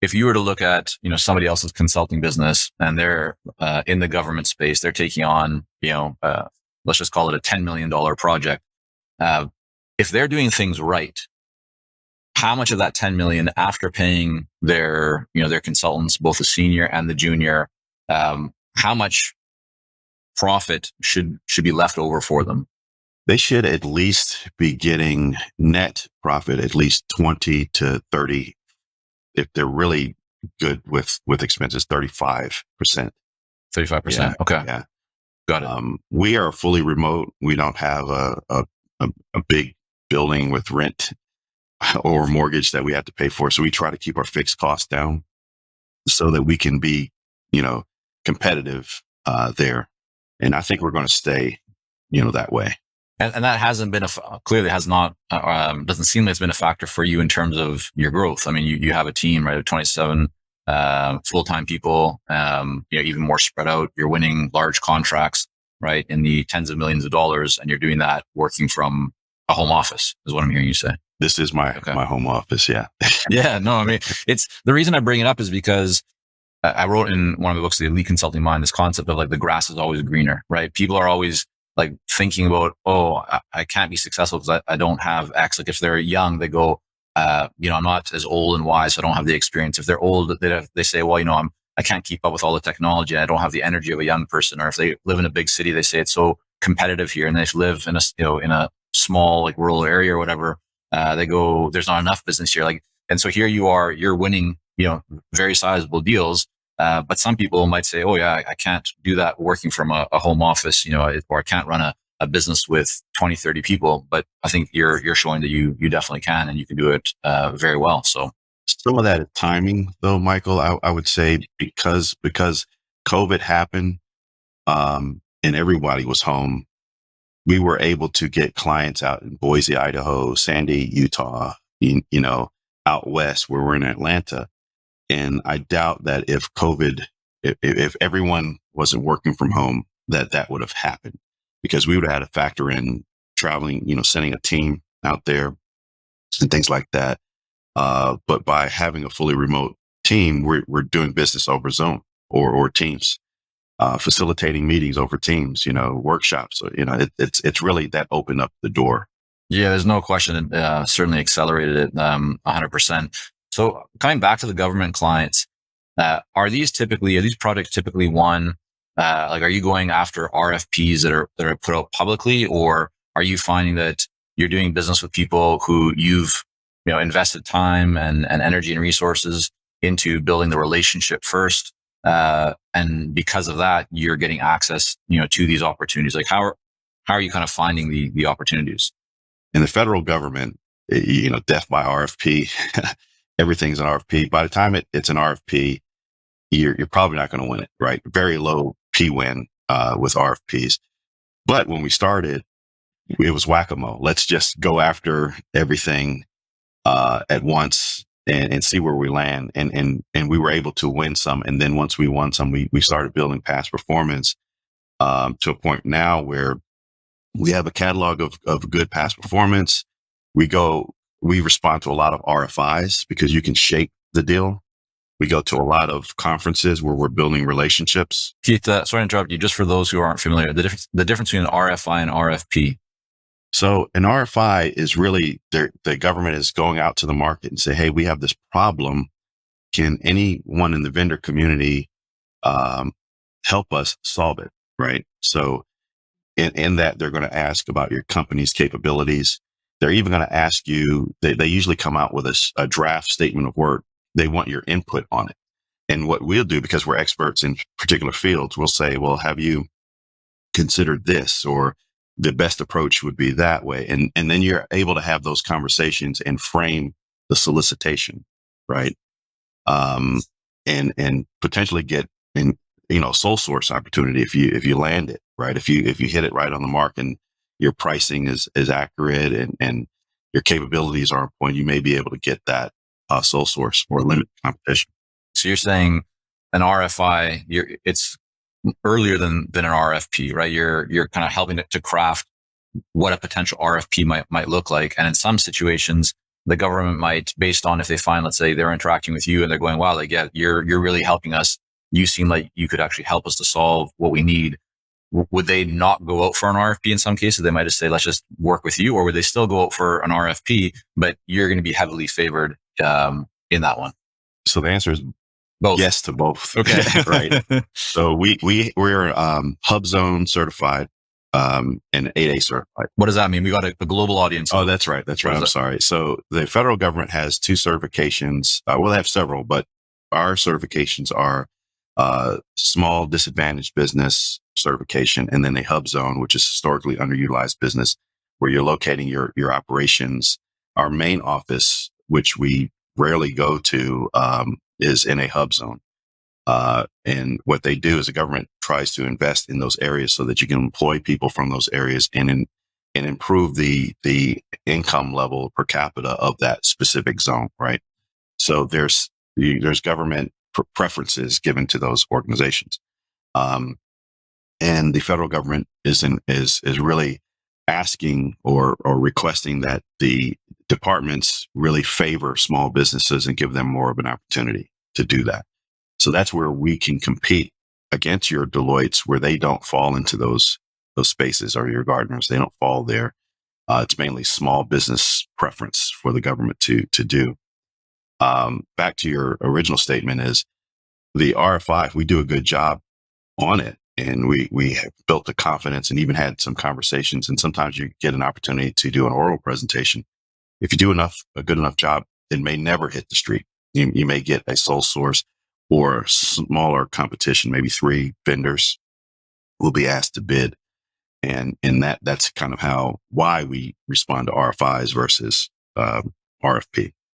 if you were to look at, somebody else's consulting business and they're in the government space, they're taking on, let's just call it a $10 million project. If they're doing things right, how much of that 10 million after paying their consultants, both the senior and the junior, how much profit should be left over for them? They should at least be getting net profit, at least 20 to 30. If they're really good with expenses, 35%. 35%. Yeah, okay. Yeah. Got it. We are fully remote. We don't have a big building with rent or mortgage that we have to pay for. So we try to keep our fixed costs down so that we can be, competitive there. And I think we're going to stay, that way. And that hasn't been clearly has not, doesn't seem like it's been a factor for you in terms of your growth. I mean, you have a team, right, of 27 full-time people, even more spread out. You're winning large contracts, right, in the tens of millions of dollars, and you're doing that working from a home office, is what I'm hearing you say. This is my home office. Yeah. Yeah. No, I mean, it's the reason I bring it up is because I wrote in one of the books, The Elite Consulting Mind, this concept of like the grass is always greener, right? People are always like thinking about, I can't be successful because I don't have X. Like if they're young, they go, I'm not as old and wise, so I don't have the experience. If they're old, they say, well, I can't keep up with all the technology. I don't have the energy of a young person. Or if they live in a big city, they say it's so competitive here, and they live in a small like rural area or whatever. They go, there's not enough business here. Like, and so here you are, you're winning, very sizable deals. But some people might say, oh yeah, I can't do that working from a home office, or I can't run a business with 20, 30 people. But I think you're showing that you definitely can, and you can do it very well. So some of that is timing though, Michael, I would say because COVID happened, and everybody was home, we were able to get clients out in Boise, Idaho, Sandy, Utah, out west where we're in Atlanta. And I doubt that if everyone wasn't working from home, that would have happened, because we would have had to factor in traveling, sending a team out there and things like that. But by having a fully remote team, we're doing business over Zoom or Teams, facilitating meetings over Teams, workshops. So, it's really that opened up the door. Yeah, there's no question. It certainly accelerated it 100%. So coming back to the government clients, are these projects typically won? Are you going after RFPs that are put out publicly, or are you finding that you're doing business with people who you've invested time and energy and resources into building the relationship first, and because of that, you're getting access to these opportunities? Like how are you kind of finding the opportunities? In the federal government, death by RFP. Everything's an RFP. By the time it's an RFP, you're probably not going to win it, right? Very low P-win with RFPs. But when we started, it was whack-a-mole. Let's just go after everything at once and see where we land. And we were able to win some. And then once we won some, we started building past performance to a point now where we have a catalog of good past performance. We respond to a lot of RFIs because you can shape the deal. We go to a lot of conferences where we're building relationships. Keith, sorry to interrupt you. Just for those who aren't familiar, the difference between an RFI and RFP. So an RFI is really the government is going out to the market and say, hey, we have this problem. Can anyone in the vendor community help us solve it? Right. So in that, they're going to ask about your company's capabilities. They're even going to ask you, they usually come out with a draft statement of work. They want your input on it. And what we'll do, because we're experts in particular fields, we'll say, well, have you considered this? Or the best approach would be that way. And then you're able to have those conversations and frame the solicitation, right? And potentially get sole source opportunity if you land it, right? If you hit it right on the mark and your pricing is accurate and your capabilities are on point, you may be able to get that sole source or limited competition. So you're saying an RFI, it's earlier than an RFP, right? You're kind of helping it to craft what a potential RFP might look like. And in some situations, the government might, based on if they find, let's say they're interacting with you and they're going, wow, like, yeah, you're really helping us. You seem like you could actually help us to solve what we need. Would they not go out for an RFP in some cases? They might just say, let's just work with you. Or would they still go out for an RFP, but you're going to be heavily favored in that one? So the answer is Both. yes to both. Okay. Right. So we're Hubzone certified and 8A certified. What does that mean? We got a global audience. Oh, that's right. That's right. I'm sorry. So the federal government has two certifications. Well, they have several, but our certifications are small disadvantaged business certification, and then a Hubzone, which is historically underutilized business, where you're locating your operations. Our main office, which we rarely go to, is in a Hubzone. And what they do is the government tries to invest in those areas so that you can employ people from those areas and improve the income level per capita of that specific zone, right? So there's government preferences given to those organizations, and the federal government is really asking or requesting that the departments really favor small businesses and give them more of an opportunity to do that. So that's where we can compete against your Deloittes, where they don't fall into those spaces, or your Gartners. They don't fall there. It's mainly small business preference for the government to do. Back to your original statement is the RFI. If we do a good job on it, and we have built the confidence and even had some conversations, and sometimes you get an opportunity to do an oral presentation. If you do a good enough job, it may never hit the street. You may get a sole source or smaller competition, maybe 3 vendors will be asked to bid. And that's kind of why we respond to RFIs versus RFP.